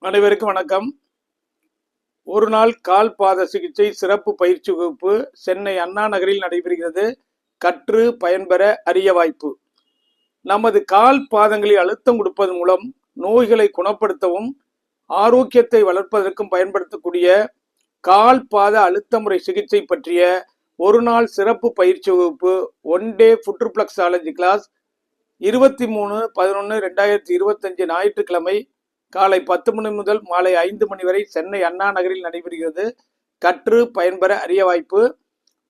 அனைவருக்கும் வணக்கம். ஒரு நாள் கால் பாத சிகிச்சை சிறப்பு பயிற்சி வகுப்பு சென்னை அண்ணா நகரில் நடைபெறுகிறது. கற்று பயன்பெற அரிய வாய்ப்பு. நமது கால் பாதங்களில் அழுத்தம் கொடுப்பதன் மூலம் நோய்களை குணப்படுத்தவும் ஆரோக்கியத்தை வளர்ப்பதற்கும் பயன்படுத்தக்கூடிய கால் பாத அழுத்த முறை சிகிச்சை பற்றிய ஒரு நாள் சிறப்பு பயிற்சி வகுப்பு one day foot reflexology class 23/11/2025 ஞாயிற்றுக்கிழமை காலை 10 மணி முதல் மாலை 5 மணி வரை சென்னை அண்ணா நகரில் நடைபெறுகிறது. கற்று பயன்பெற அரிய வாய்ப்பு.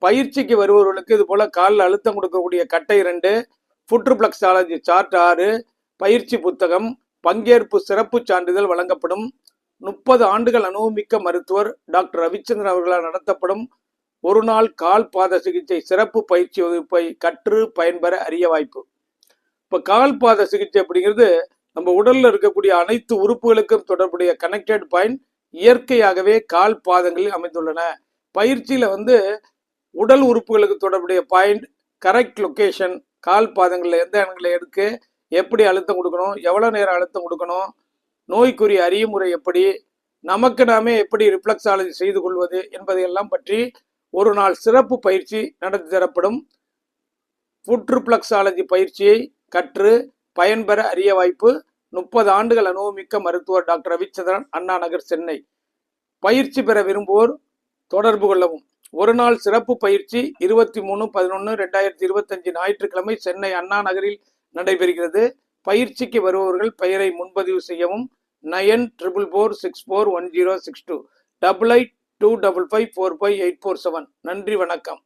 பயிற்சிக்கு வருபவர்களுக்கு இது போல காலில் அழுத்தம் கொடுக்கக்கூடிய கட்டை 2, ஃபுட் ரிஃப்ளெக்ஸாலஜி சார்ட் 6, பயிற்சி புத்தகம், பங்கேற்பு சிறப்பு சான்றிதழ் வழங்கப்படும். 30 ஆண்டுகள் அனுபவமிக்க மருத்துவர் டாக்டர் ரவிச்சந்திரன் அவர்களால் நடத்தப்படும் ஒரு நாள் கால் பாத சிகிச்சை சிறப்பு பயிற்சி வகுப்பை கற்று பயன்பெற அரிய வாய்ப்பு. இப்போ கால் பாத சிகிச்சை அப்படிங்கிறது நம்ம உடல்ல இருக்கக்கூடிய அனைத்து உறுப்புகளுக்கும் தொடர்புடைய கனெக்டட் பாயிண்ட் இயற்கையாகவே கால் பாதங்களில் அமைந்துள்ளன. பயிற்சியில உடல் உறுப்புகளுக்கு தொடர்புடைய பாயிண்ட், கரெக்ட் லொக்கேஷன், கால் பாதங்களில் எந்த இடங்களை எடுக்க, எப்படி அழுத்தம் கொடுக்கணும், எவ்வளோ நேரம் அழுத்தம் கொடுக்கணும், நோய்க்குரிய அறிமுறை எப்படி, நமக்கு நாமே எப்படி ரிஃப்ளெக்ஸாலஜி செய்து கொள்வது என்பதையெல்லாம் பற்றி ஒரு நாள் சிறப்பு பயிற்சி நடத்தி தரப்படும். ஃபுட் ரிஃப்ளெக்ஸாலஜி பயிற்சியை கற்று பயன்பெற அரிய வாய்ப்பு. 30 ஆண்டுகள் அனுபவமிக்க மருத்துவர் டாக்டர் ரவிச்சந்திரன், அண்ணா நகர், சென்னை. பயிற்சி பெற விரும்புவோர் தொடர்பு கொள்ளவும். ஒரு நாள் சிறப்பு பயிற்சி 23/11/2025 ஞாயிற்றுக்கிழமை சென்னை அண்ணா நகரில் நடைபெறுகிறது. பயிற்சிக்கு வருபவர்கள் பெயரை முன்பதிவு செய்யவும். 9444641062 8825545847. நன்றி, வணக்கம்.